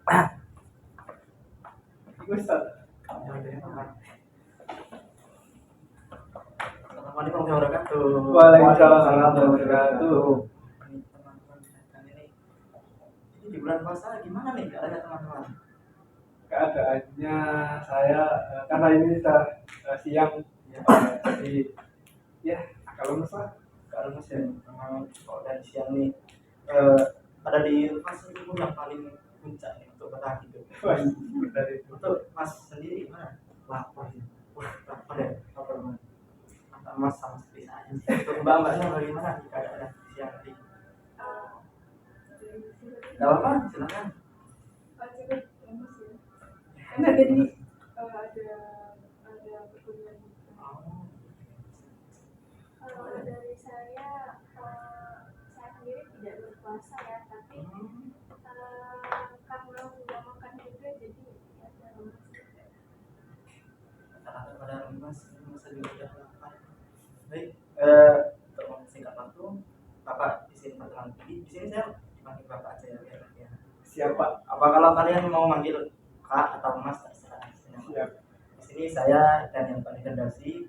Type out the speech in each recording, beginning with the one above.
Ustaz. Assalamualaikum warahmatullahi wabarakatuh. Waalaikumsalam warahmatullahi wabarakatuh. Teman-teman ini di bulan puasa gimana nih keadaannya teman-teman? Keadaannya saya karena ini sudah siang Ya, jadi ya kalau masalah kalau ya, memang kalau dari siang nih ada di fase itu yang paling puncak nih untuk bertahan hidup. dari itu. Untuk Mas sendiri gimana? Lapar ya. Wah, lapar ya. Lapar banget. Mantap Mas sama seperti saya. Untuk mbak-mbaknya bagaimana di keadaan siang tadi? Gak apa-apa, silakan. Karena jadi ada perkuliahan. Kalau dari saya sendiri tidak berpuasa ya, tapi karena udah makan juga jadi ya dalam Kata-kata pada Mas juga sudah lapar. Baik, untuk mempersingkat waktu, Bapak izin perkenalan diri. Di sini saya dipanggil Bapak aja ya. Siapa? Apa kalau kalian mau manggil Kak atau Mas terserah. Siap. Di sini saya dan yang paling rekomendasi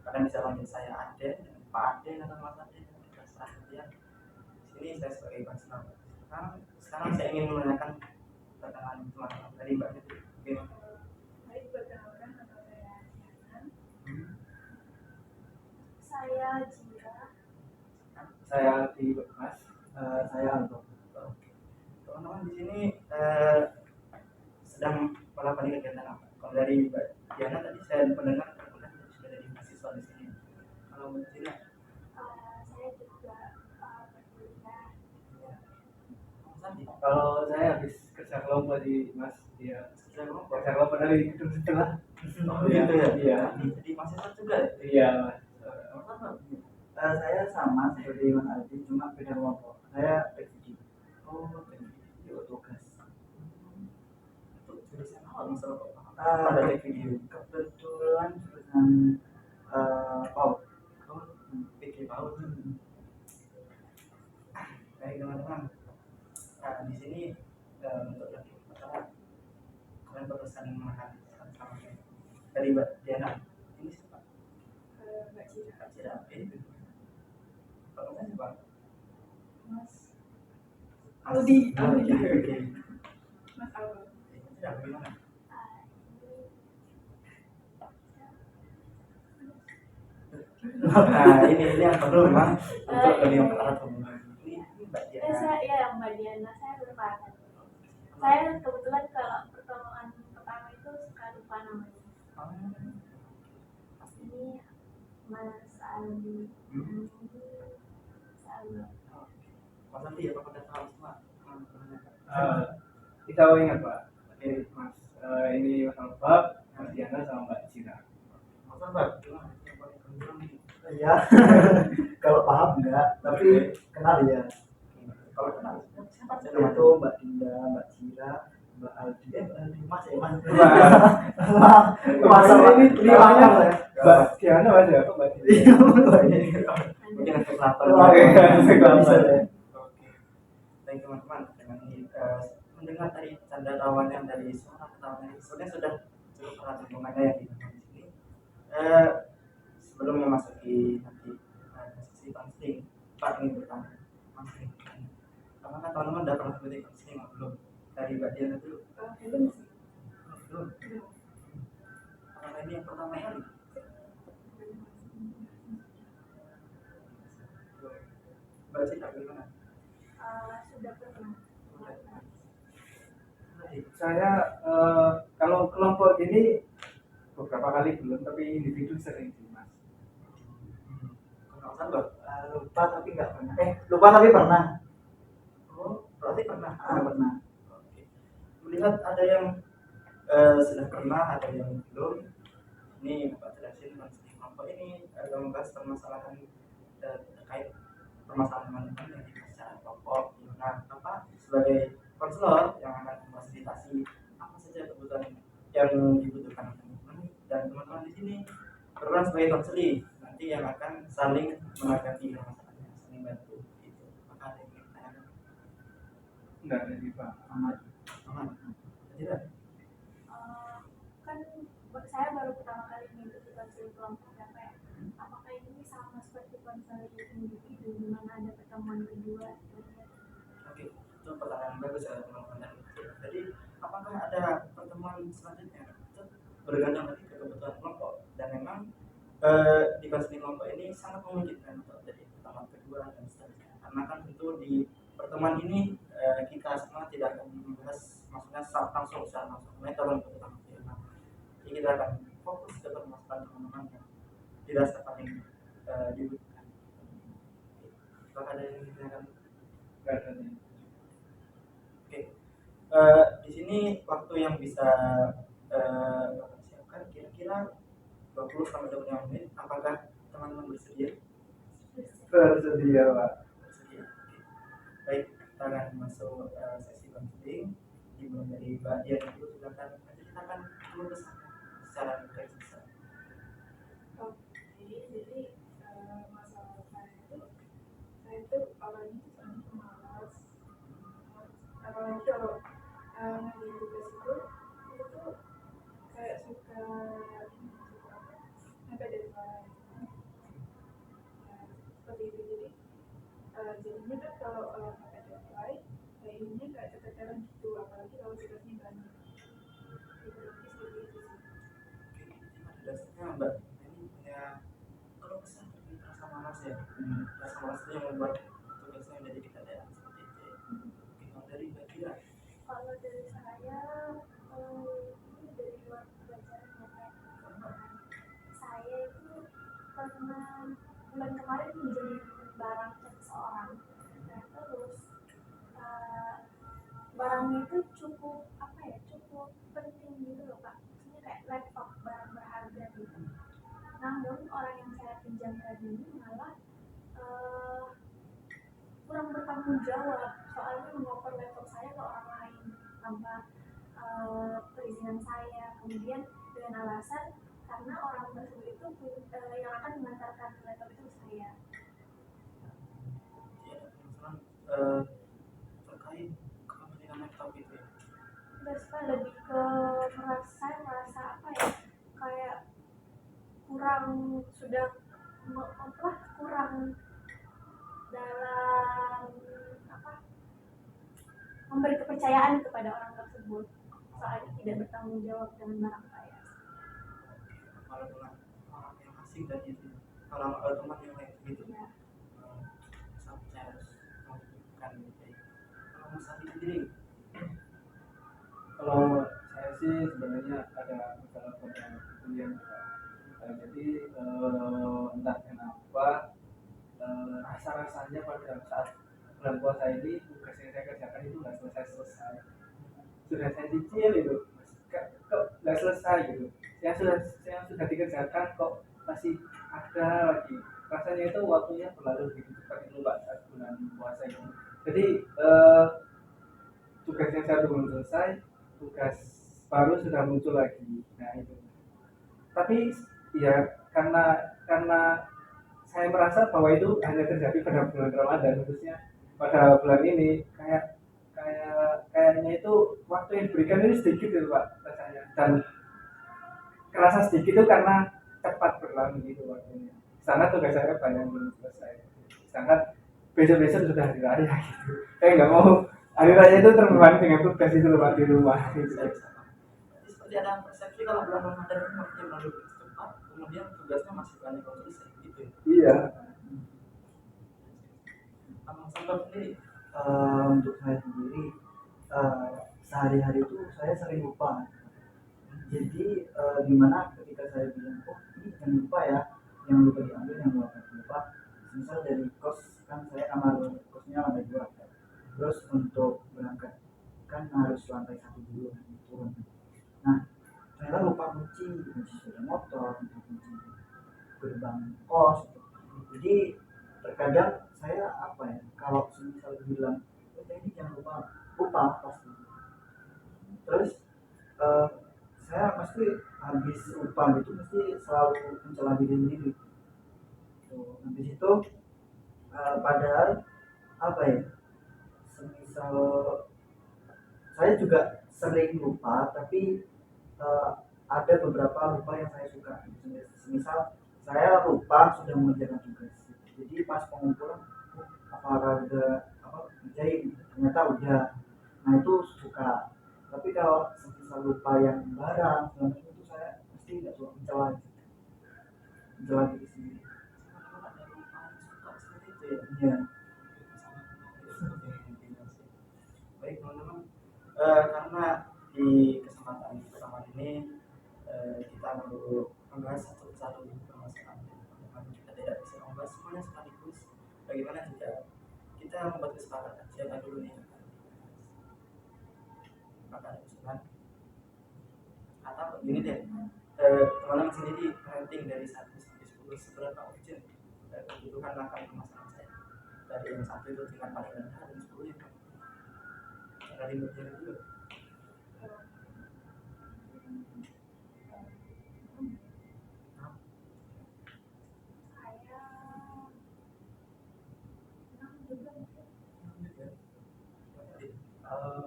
kalian bisa panggil saya Ade, Pak Ade atau Mas Ade, terserah kalian. Di sini saya sebagai Basna. Sekarang saya ingin menanyakan pertanyaan teman-teman dari Mbak Ade. Gimana? Baik, perkenalkan nama saya Diana. saya Jira. Saya di Mas. Saya Aldo. Teman-teman di sini sedang melakukan kegiatan apa? Kalau dari Mbak Diana tadi saya mendengar sudah jadi mahasiswa di sini. Kalau Mbak Diana, Saya juga berkuliah. Kalau saya habis kerja kelompok di Mas, dia saya ngomong kerja kelompok dari gedung sebelah. oh gitu ya? Iya. Jadi mahasiswa juga ya? Iya, Mas. Saya sama seperti Mas Aldi, cuma beda kelompok. Saya video. Oh, Video tugas. itu jurusan apa misalnya kok? Ada Ada video. kebetulan jurusan PAUD. Oh, bikin paut. Baik teman-teman. Nah di sini untuk lagi pertama kalian berpesan makan sama dari Mbak Diana. Ini siapa? Mbak Cira. Kak Cira. Ini kalau kan siapa? Mas Aldi. Aldi. Oke. Mas Aldo. Cira bagaimana? Nah ini yang perlu memang untuk lebih mempererat hubungan. Ini Mbak Diana. Saya Mbak Diana, saya lupa. Saya kebetulan kalau pertemuan pertama itu suka lupa namanya. Ini Mas Aldi. Mas Aldo. Mas Aldi apa pada tahu semua? Kita ingat Pak. Oke, Mas. Ini Mas Albab, Mas Diana sama Mbak Cira. Mas Albab, gimana? Yang paling penting ini. Iya. Kalau paham enggak, tapi kenal ya. Kalau kenal siapa aja Itu namanya? Mbak Dinda, Mbak Cira, Mbak Aldi, Mas ya Mas. Masa ini limanya ya. Mbak Diana Mas ya? Kok Mbak Diana? Mungkin untuk lapar. Oke, Bisa ya. Oke. Baik teman-teman, dengan ini mendengar dari canda tawanan dari suara ketawanya sebenarnya sudah cukup erat hubungannya yang di sini. Sebelum memasuki nanti sesi counseling, Pak ingin bertanya, apakah teman-teman sudah pernah mengikuti counseling atau belum? Dari Mbak Diana dulu. Belum sih. Belum. Apakah ini yang pertama kali? Mbak Cita bagaimana? Sudah pernah. Saya kalau kelompok ini beberapa kali belum, tapi individu sering sih Mas. Kalau Mbak, Lupa tapi nggak pernah. Lupa tapi pernah. oh berarti pernah. Pernah. Oke. Melihat ada yang sudah pernah, ada yang belum. Ini Bapak jelasin konseling kelompok ini membahas permasalahan terkait permasalahan teman-teman yang dibahas secara kelompok. Nah, Bapak sebagai konselor yang akan memfasilitasi apa saja kebutuhan yang dibutuhkan teman-teman dan teman-teman di sini berperan sebagai konseling nanti yang akan saling menghadapi masalahnya, saling bantu. Gitu. Maka ada yang ingin ditanyakan? Enggak ada sih Pak. Aman. tidak? Kan saya baru pertama kali mengikuti konseling kelompok ya Pak. Apakah ini sama seperti konseling individu di mana ada pertemuan kedua? Oke, itu pertanyaan bagus ya teman-teman. Jadi apakah ada pertemuan selanjutnya? Itu bergantung lagi ke kebutuhan kelompok dan memang di konseling kelompok ini sangat memungkinkan untuk jadi pertemuan kedua dan seterusnya. Karena kan tentu di pertemuan ini kita semua tidak akan membahas maksudnya langsung secara langsung metode pertama. Jadi kita akan fokus ke permasalahan teman-teman yang dirasa paling dibutuhkan. Apakah ada yang ditanyakan? Nggak ada nih. Oke, di sini waktu yang bisa Bapak siapkan kira-kira 20 sampai 25 menit. Apakah teman-teman bersedia? Bersedia Pak. Bersedia. Oke. Baik, kita akan masuk sesi konseling. Dimulai dari Mbak Dian dulu, silakan. Nanti kita akan keluh kesah secara garis besar. Oke, jadi masalah saya itu awalnya itu sangat pemalas. Apalagi kalau ngambil tugas itu tuh kayak suka sampai deadline. Nah, seperti itu jadi jadinya kan kalau sampai deadline kayak ininya kayak keteteran gitu, apalagi kalau tugasnya banyak. Itu seperti itu sih. Oke, pada dasarnya Mbak ini punya keluh kesah terkait rasa malas ya. Rasa malas itu yang membuat tugasnya menjadi keteteran seperti itu ya. Oke, kalau dari Mbak Dian. Kalau dari saya ini dari luar pelajaran ya Pak. Saya itu pernah bulan kemarin pinjam barang ke seseorang. Nah terus barangnya itu cukup apa ya, cukup penting gitu loh Pak. Maksudnya kayak laptop, barang berharga gitu. Namun orang yang saya pinjamkan ini malah kurang bertanggung jawab, soalnya mengoper laptop saya ke orang lain tanpa perizinan saya. Kemudian dengan alasan karena orang tersebut itu yang akan mengantarkan laptop itu ke saya. Ya, teman-teman terkait kepemilikan laptop itu ya. Terus kan lebih ke saya merasa apa ya, kayak kurang sudah kurang dalam apa, memberi kepercayaan kepada orang tersebut, soalnya tidak bertanggung jawab dengan barang saya. Kalau dengan orang yang asing dan itu kalau teman yang lain gitu Ya. sampai harus melakukan gitu ya. Kalau Mas Adi sendiri Kalau saya sih sebenarnya ada masalah pada kuliah juga. Jadi entah kenapa rasa-rasanya pada saat bulan puasa ini tugas yang saya kerjakan itu nggak selesai. Sudah saya cicil itu, kok nggak selesai gitu. Saya sudah dikerjakan kok masih ada lagi. Rasanya itu waktunya berlalu begitu cepat itu Pak saat bulan puasa ini. Jadi tugas yang satu belum selesai, tugas baru sudah muncul lagi. Nah itu. Tapi ya karena saya merasa bahwa itu hanya terjadi pada bulan Ramadan, khususnya pada bulan ini kayaknya itu waktu yang diberikan ini sedikit itu Pak rasanya, dan kerasa sedikit itu karena cepat berlalu gitu waktunya. Sedangkan tugas saya banyak yang belum selesai. Sedangkan besok-besok sudah hari raya gitu. Saya nggak mau hari raya itu terbebani dengan tugas itu Pak di rumah. Gitu. jadi seperti ada persepsi kalau bulan Ramadan ini waktunya berlalu begitu cepat, kemudian tugasnya masih banyak untuk selesai gitu ya. Iya. Abang Sambal sendiri Untuk saya sendiri sehari-hari itu saya sering lupa. Jadi dimana ketika saya bilang ini jangan lupa ya, yang lupa diambil, yang lupa. Misal dari kos kan saya kamar kosnya lantai 2 kan. Terus untuk berangkat kan harus lantai 1 dulu nanti turun. Nah ternyata lupa kunci sepeda motor, kunci gerbang kos. Jadi terkadang saya apa ya, kalau misal bilang ini jangan lupa pasti. Terus saya pasti habis lupa gitu mesti selalu mencela diri sendiri. Habis itu padahal apa ya, semisal saya juga sering lupa, tapi ada beberapa lupa yang saya suka. Misal saya lupa sudah mengerjakan tugas, jadi pas pengumpulan apa ngerjain ternyata udah, nah itu suka. Tapi kalau semisal lupa yang barang segala macam itu saya pasti nggak suka, mencela diri sendiri. Teman-teman ada lupa suka seperti itu ya. Iya. Baik teman-teman, karena di kesempatan pertama ini kita baru membahas satu permasalahan teman-teman, kita tidak bisa membahas semuanya sekaligus. Bagaimana jika kita membuat kesepakatan siapa dulu nih maka ada usulan atau gini deh, teman-teman sendiri rating dari 1 sampai 10 seberapa urgent kebutuhan akan permasalahan saya. Dari yang 1 itu tingkat paling rendah dan 10 yang dari berjalan dulu.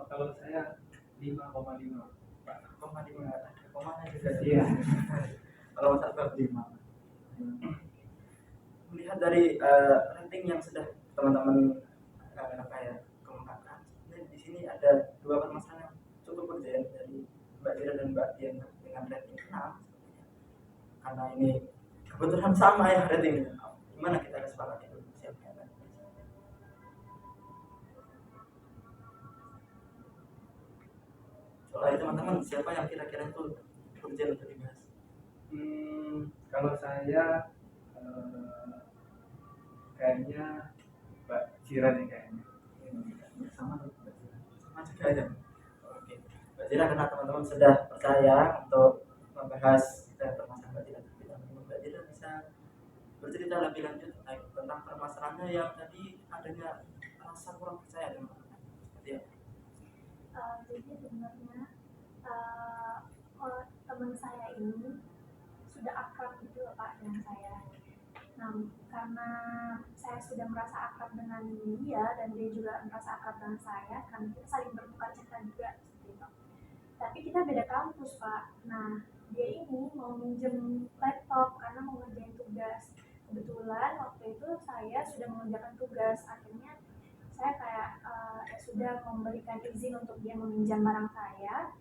Kalau saya 5,5. Koma di mana? Komanya juga Iya. Kalau Mas 5. Melihat dari rating yang sudah teman-teman kemukakan, di sini ada 2 permasalahan yang cukup urgent dari Mbak Zira dan Mbak Dian dengan rating 6. Karena ini kebetulan sama ya ratingnya. Gimana kita kesepakatan itu? Siapa yang akan? Soalnya teman-teman siapa yang kira-kira itu urgent untuk dibahas? Kalau saya kayaknya Mbak Zira nih kayaknya. Sama juga ya. Oke. Mbak Zira, karena teman-teman sudah percaya untuk membahas permasalahan Mbak Zira, Mbak Zira bisa bercerita lebih lanjut tentang permasalahannya yang tadi adanya rasa kurang percaya dengan seperti apa? Jadi sebenarnya teman saya ini sudah akrab gitu loh Pak dengan saya. Nah, karena saya sudah merasa akrab dengan dia dan dia juga merasa akrab dengan saya, kan kita saling bertukar cerita juga seperti itu. Tapi kita beda kampus Pak. Nah, dia ini mau minjem laptop karena mau ngerjain tugas. Kebetulan waktu itu saya sudah mengerjakan tugas, akhirnya saya kayak sudah memberikan izin untuk dia meminjam barang saya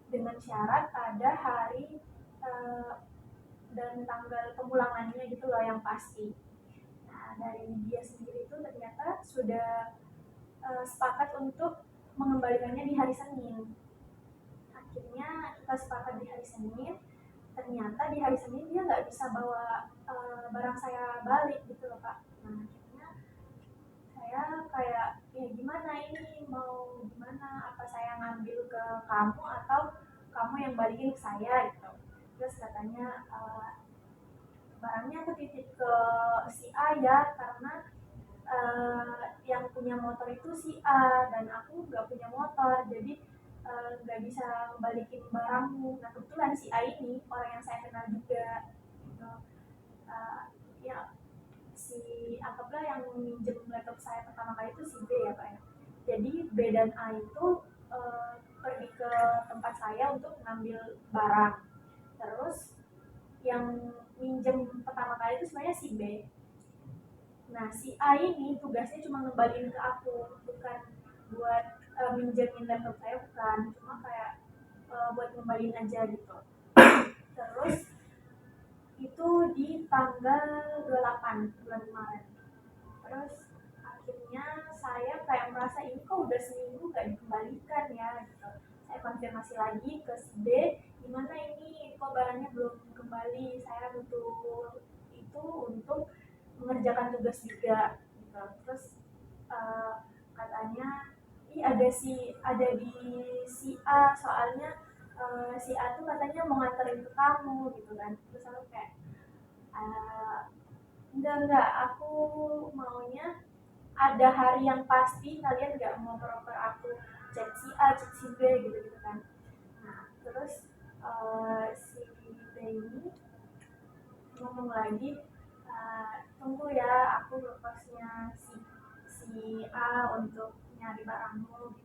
dengan syarat ada hari dan tanggal pemulangannya gitu loh yang pasti. Nah, dari dia sendiri itu ternyata sudah sepakat untuk mengembalikannya di hari Senin. Akhirnya kita sepakat di hari Senin. Ternyata di hari Senin dia nggak bisa bawa barang saya balik gitu loh Pak. Nah, akhirnya saya kayak ya gimana ini, mau gimana, apa saya ngambil ke kamu atau kamu yang balikin ke saya gitu. Terus katanya barangnya aku titip ke si A ya, karena yang punya motor itu si A dan aku nggak punya motor, jadi nggak bisa balikin barangmu. Nah kebetulan si A ini orang yang saya kenal juga gitu. Ya si anggaplah yang minjem laptop saya pertama kali itu si B ya Pak ya. Jadi B dan A itu pergi ke tempat saya untuk ngambil barang. Terus yang minjem pertama kali itu sebenarnya si B. Nah si A ini tugasnya cuma ngembaliin ke aku, bukan buat minjemin laptop saya, bukan, cuma kayak buat ngembaliin aja gitu. Terus itu di tanggal 28 bulan kemarin. Terus akhirnya saya kayak merasa ini kok udah seminggu gak dikembalikan ya gitu. Saya konfirmasi lagi ke si B, gimana ini kok barangnya belum kembali, saya butuh itu untuk mengerjakan tugas juga gitu. Terus katanya ada di si A, soalnya si A tuh katanya mau nganterin ke kamu gitu kan. Terus aku kayak enggak, aku maunya ada hari yang pasti, kalian nggak mau proper aku chat si A, chat si B gitu kan. Nah terus si B ini ngomong lagi, tunggu ya, aku ngekosnya si A untuk nyari barangmu